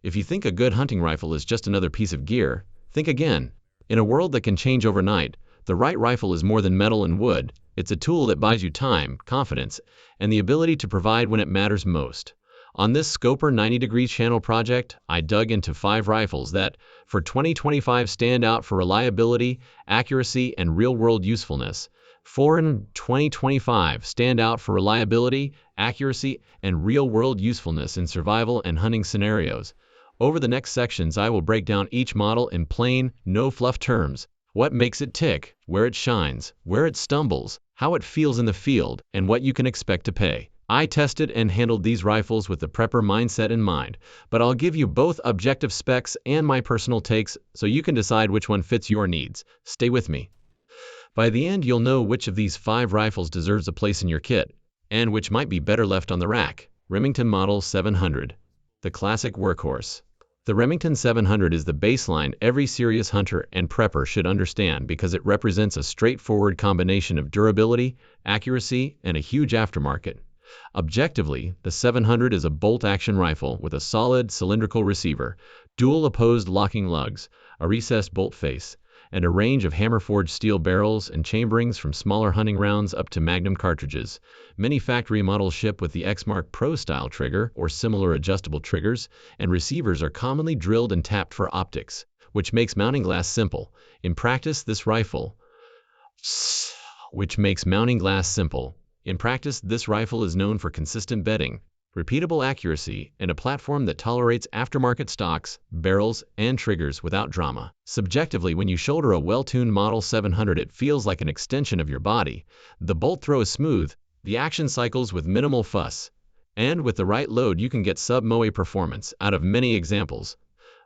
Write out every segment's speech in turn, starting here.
If you think a good hunting rifle is just another piece of gear, think again. In a world that can change overnight, the right rifle is more than metal and wood. It's a tool that buys you time, confidence, and the ability to provide when it matters most. On this Scoper 90-degree channel project, I dug into 5 rifles that, for 2025, stand out for reliability, accuracy, and real-world usefulness. 4 in 2025 stand out for reliability, accuracy, and real-world usefulness in survival and hunting scenarios. Over the next sections, I will break down each model in plain, no-fluff terms. What makes it tick, where it shines, where it stumbles, how it feels in the field, and what you can expect to pay. I tested and handled these rifles with the prepper mindset in mind, but I'll give you both objective specs and my personal takes so you can decide which one fits your needs. Stay with me. By the end, you'll know which of these 5 rifles deserves a place in your kit, and which might be better left on the rack. Remington Model 700. The classic workhorse. The Remington 700 is the baseline every serious hunter and prepper should understand because it represents a straightforward combination of durability, accuracy, and a huge aftermarket. Objectively, the 700 is a bolt-action rifle with a solid cylindrical receiver, dual opposed locking lugs, a recessed bolt face, and a range of hammer-forged steel barrels and chamberings from smaller hunting rounds up to Magnum cartridges. Many factory models ship with the X-Mark Pro-style trigger or similar adjustable triggers, and receivers are commonly drilled and tapped for optics, which makes mounting glass simple. In practice, this rifle is known for consistent bedding, repeatable accuracy, and a platform that tolerates aftermarket stocks, barrels, and triggers without drama. Subjectively, when you shoulder a well-tuned Model 700, it feels like an extension of your body. The bolt throw is smooth, the action cycles with minimal fuss, and with the right load you can get sub-MOE performance out of many examples.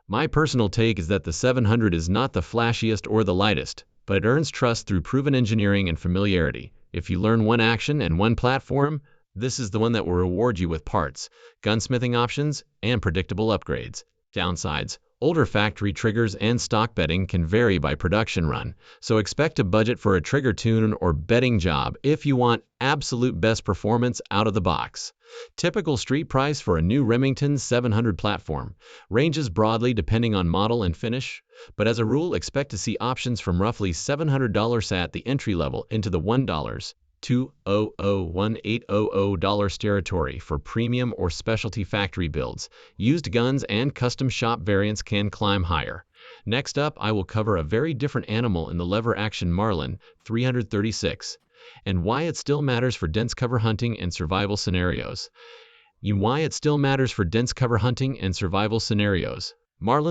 My personal take is that the 700 is not the flashiest or the lightest, but it earns trust through proven engineering and familiarity. If you learn one action and one platform, this is the one that will reward you with parts, gunsmithing options, and predictable upgrades. Downsides: older factory triggers and stock bedding can vary by production run, so expect to budget for a trigger tune or bedding job if you want absolute best performance out of the box. Typical street price for a new Remington 700 platform ranges broadly depending on model and finish, but as a rule expect to see options from roughly $700 at the entry level into the $1,200–$1,800 territory for premium or specialty factory builds. Used guns and custom shop variants can climb higher. Next up, I will cover a very different animal in the lever-action Marlin 336, and why it still matters for dense cover hunting and survival scenarios. Marlin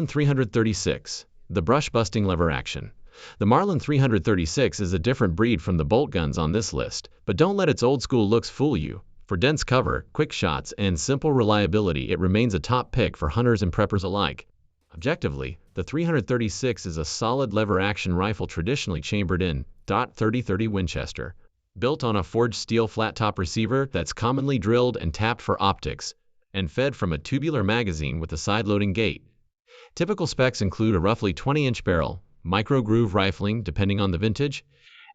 336, the brush-busting lever-action. The Marlin 336 is a different breed from the bolt guns on this list, but don't let its old-school looks fool you. For dense cover, quick shots, and simple reliability, it remains a top pick for hunters and preppers alike. Objectively, the 336 is a solid lever-action rifle traditionally chambered in .30-30 Winchester, built on a forged steel flat-top receiver that's commonly drilled and tapped for optics, and fed from a tubular magazine with a side-loading gate. Typical specs include a roughly 20-inch barrel, micro-groove rifling depending on the vintage,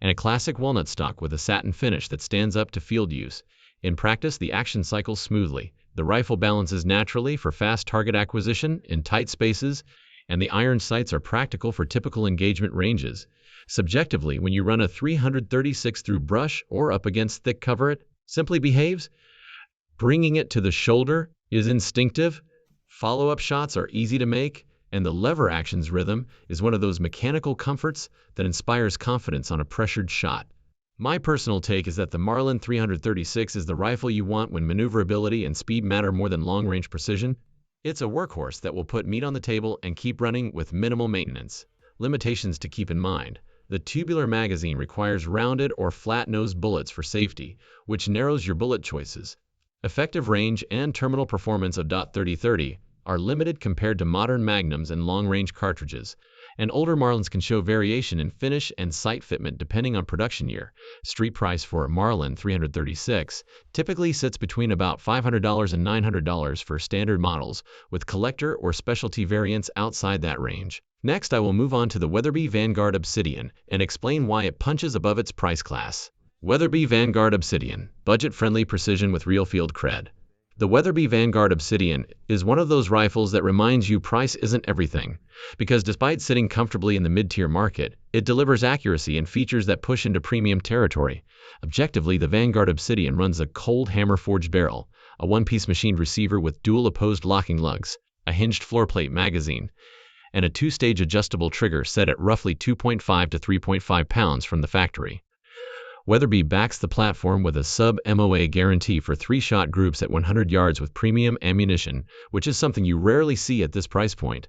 and a classic walnut stock with a satin finish that stands up to field use. In practice, the action cycles smoothly, the rifle balances naturally for fast target acquisition in tight spaces, and the iron sights are practical for typical engagement ranges. Subjectively, when you run a 336 through brush or up against thick cover, it simply behaves. Bringing it to the shoulder is instinctive, follow-up shots are easy to make, and the lever action's rhythm is one of those mechanical comforts that inspires confidence on a pressured shot. My personal take is that the Marlin 336 is the rifle you want when maneuverability and speed matter more than long-range precision. It's a workhorse that will put meat on the table and keep running with minimal maintenance. Limitations to keep in mind: the tubular magazine requires rounded or flat-nosed bullets for safety, which narrows your bullet choices. Effective range and terminal performance of .30-30 are limited compared to modern magnums and long-range cartridges, and older Marlins can show variation in finish and sight fitment depending on production year. Street price for a Marlin 336 typically sits between about $500 and $900 for standard models, with collector or specialty variants outside that range. Next, I will move on to the Weatherby Vanguard Obsidian and explain why it punches above its price class. Weatherby Vanguard Obsidian, budget-friendly precision with real field cred. The Weatherby Vanguard Obsidian is one of those rifles that reminds you price isn't everything, because despite sitting comfortably in the mid-tier market, it delivers accuracy and features that push into premium territory. Objectively, the Vanguard Obsidian runs a cold hammer forged barrel, a one-piece machined receiver with dual opposed locking lugs, a hinged floor plate magazine, and a two-stage adjustable trigger set at roughly 2.5 to 3.5 pounds from the factory. Weatherby backs the platform with a sub-MOA guarantee for 3-shot groups at 100 yards with premium ammunition, which is something you rarely see at this price point.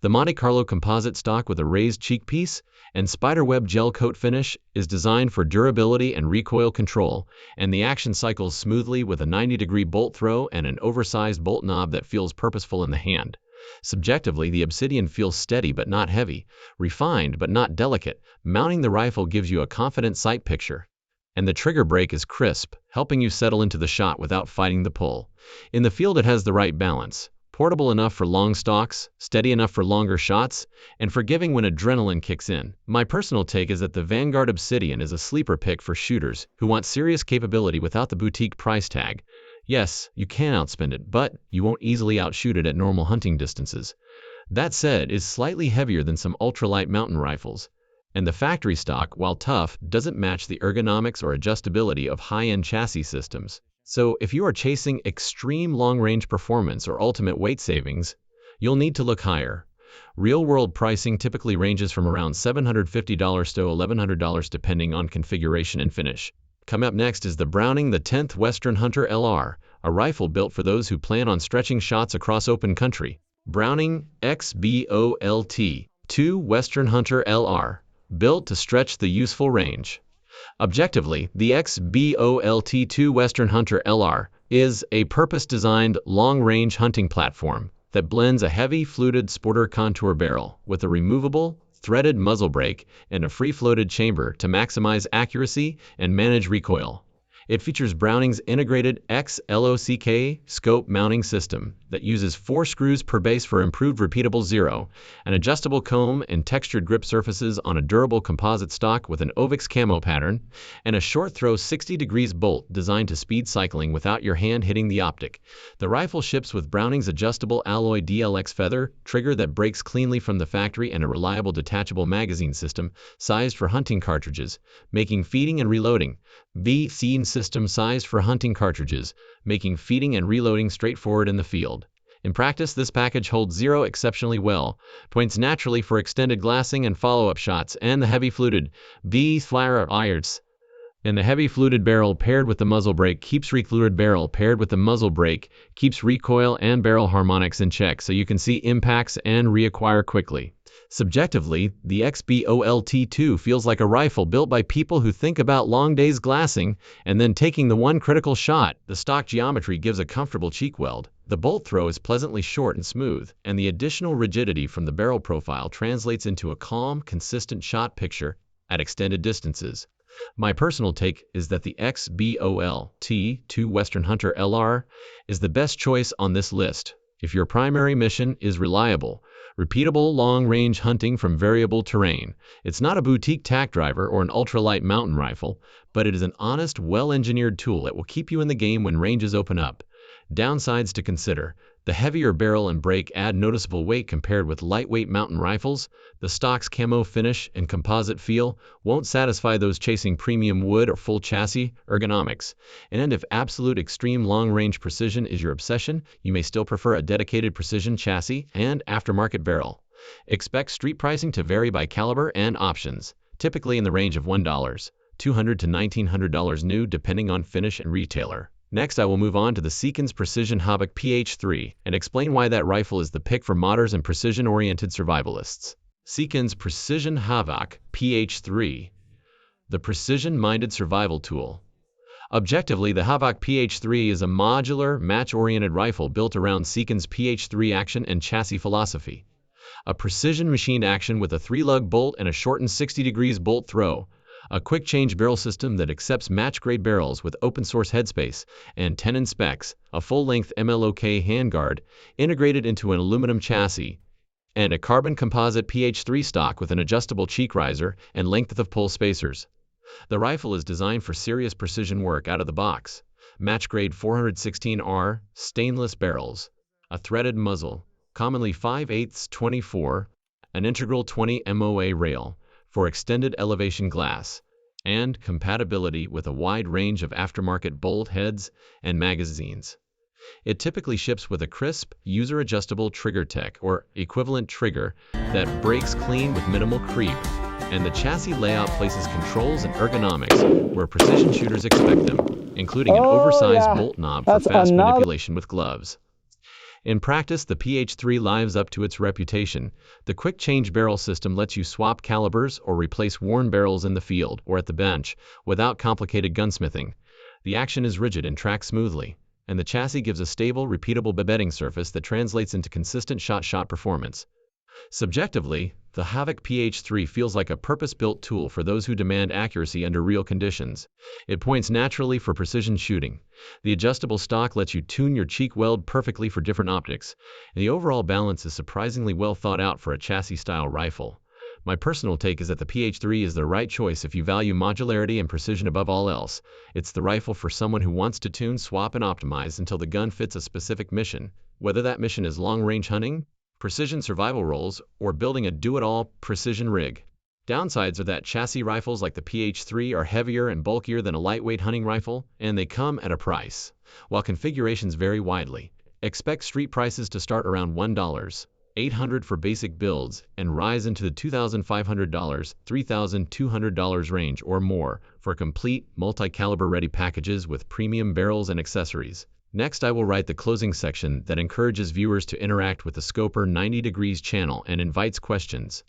The Monte Carlo composite stock with a raised cheek piece and spiderweb gel coat finish is designed for durability and recoil control, and the action cycles smoothly with a 90-degree bolt throw and an oversized bolt knob that feels purposeful in the hand. Subjectively, the Obsidian feels steady but not heavy, refined but not delicate. Mounting the rifle gives you a confident sight picture, and the trigger brake is crisp, helping you settle into the shot without fighting the pull. In the field, it has the right balance. Portable enough for long stalks, steady enough for longer shots, and forgiving when adrenaline kicks in. My personal take is that the Vanguard Obsidian is a sleeper pick for shooters who want serious capability without the boutique price tag. Yes, you can outspend it, but you won't easily outshoot it at normal hunting distances. That said, it is slightly heavier than some ultralight mountain rifles, and the factory stock, while tough, doesn't match the ergonomics or adjustability of high-end chassis systems. So if you are chasing extreme long-range performance or ultimate weight savings, you'll need to look higher. Real-world pricing typically ranges from around $750 to $1,100 depending on configuration and finish. Coming up next is the Browning the 10th Western Hunter LR, a rifle built for those who plan on stretching shots across open country. Browning XBOLT 2 Western Hunter LR, built to stretch the useful range. Objectively, the XBOLT-2 Western Hunter LR is a purpose-designed long-range hunting platform that blends a heavy fluted sporter contour barrel with a removable, threaded muzzle brake and a free-floated chamber to maximize accuracy and manage recoil. It features Browning's integrated XLOCK scope mounting system that uses 4 screws per base for improved repeatable zero, an adjustable comb and textured grip surfaces on a durable composite stock with an Ovix camo pattern, and a short throw 60 degrees bolt designed to speed cycling without your hand hitting the optic. The rifle ships with Browning's adjustable alloy DLX feather trigger that breaks cleanly from the factory and a reliable detachable magazine system sized for hunting cartridges, making feeding and reloading. V-Scene system sized for hunting cartridges, making feeding and reloading straightforward in the field. In practice, this package holds zero exceptionally well, points naturally for extended glassing and follow-up shots, and the heavy fluted firearms. And the heavy fluted barrel paired with the muzzle brake keeps recoil and barrel harmonics in check so you can see impacts and reacquire quickly. Subjectively, the XBOLT-2 feels like a rifle built by people who think about long days glassing and then taking the one critical shot. The stock geometry gives a comfortable cheek weld. The bolt throw is pleasantly short and smooth, and the additional rigidity from the barrel profile translates into a calm, consistent shot picture at extended distances. My personal take is that the XBOLT-2 Western Hunter LR is the best choice on this list. If your primary mission is reliable, repeatable long-range hunting from variable terrain, it's not a boutique tack driver or an ultralight mountain rifle, but it is an honest, well-engineered tool that will keep you in the game when ranges open up. Downsides to consider: the heavier barrel and brake add noticeable weight compared with lightweight mountain rifles. The stock's camo finish and composite feel won't satisfy those chasing premium wood or full chassis ergonomics. And if absolute extreme long-range precision is your obsession, you may still prefer a dedicated precision chassis and aftermarket barrel. Expect street pricing to vary by caliber and options, typically in the range of $1,200 to $1,900 new depending on finish and retailer. Next, I will move on to the Seekins Precision Havoc PH3 and explain why that rifle is the pick for modders and precision-oriented survivalists. Seekins Precision Havoc PH3, the precision-minded survival tool. Objectively, the Havoc PH3 is a modular, match-oriented rifle built around Seekins' PH3 action and chassis philosophy. A precision-machined action with a 3-lug bolt and a shortened 60 degrees bolt throw, a quick-change barrel system that accepts match-grade barrels with open-source headspace and tenon specs, a full-length MLOK handguard integrated into an aluminum chassis, and a carbon composite PH3 stock with an adjustable cheek riser and length of pull spacers. The rifle is designed for serious precision work out of the box. match grade 416R, stainless barrels, a threaded muzzle, commonly 5/8 24, an integral 20 MOA rail for extended elevation glass, and compatibility with a wide range of aftermarket bolt heads and magazines. It typically ships with a crisp, user-adjustable trigger tech or equivalent trigger that breaks clean with minimal creep, and the chassis layout places controls and ergonomics where precision shooters expect them, including an oversized bolt knob for fast manipulation with gloves. In practice, the PH3 lives up to its reputation. The quick change barrel system lets you swap calibers or replace worn barrels in the field or at the bench without complicated gunsmithing. The action is rigid and tracks smoothly, and the chassis gives a stable, repeatable bedding surface that translates into consistent shot-shot performance. Subjectively, the Havoc PH3 feels like a purpose-built tool for those who demand accuracy under real conditions. It points naturally for precision shooting. The adjustable stock lets you tune your cheek weld perfectly for different optics, and the overall balance is surprisingly well thought out for a chassis-style rifle. My personal take is that the PH3 is the right choice if you value modularity and precision above all else. It's the rifle for someone who wants to tune, swap, and optimize until the gun fits a specific mission, whether that mission is long-range hunting, precision survival roles, or building a do-it-all precision rig. Downsides are that chassis rifles like the PH3 are heavier and bulkier than a lightweight hunting rifle, and they come at a price. While configurations vary widely, expect street prices to start around $1,800 for basic builds and rise into the $2,500, $3,200 range or more for complete, multi-caliber ready packages with premium barrels and accessories. Next, I will write the closing section that encourages viewers to interact with the Scoper 90 Degrees channel and invites questions.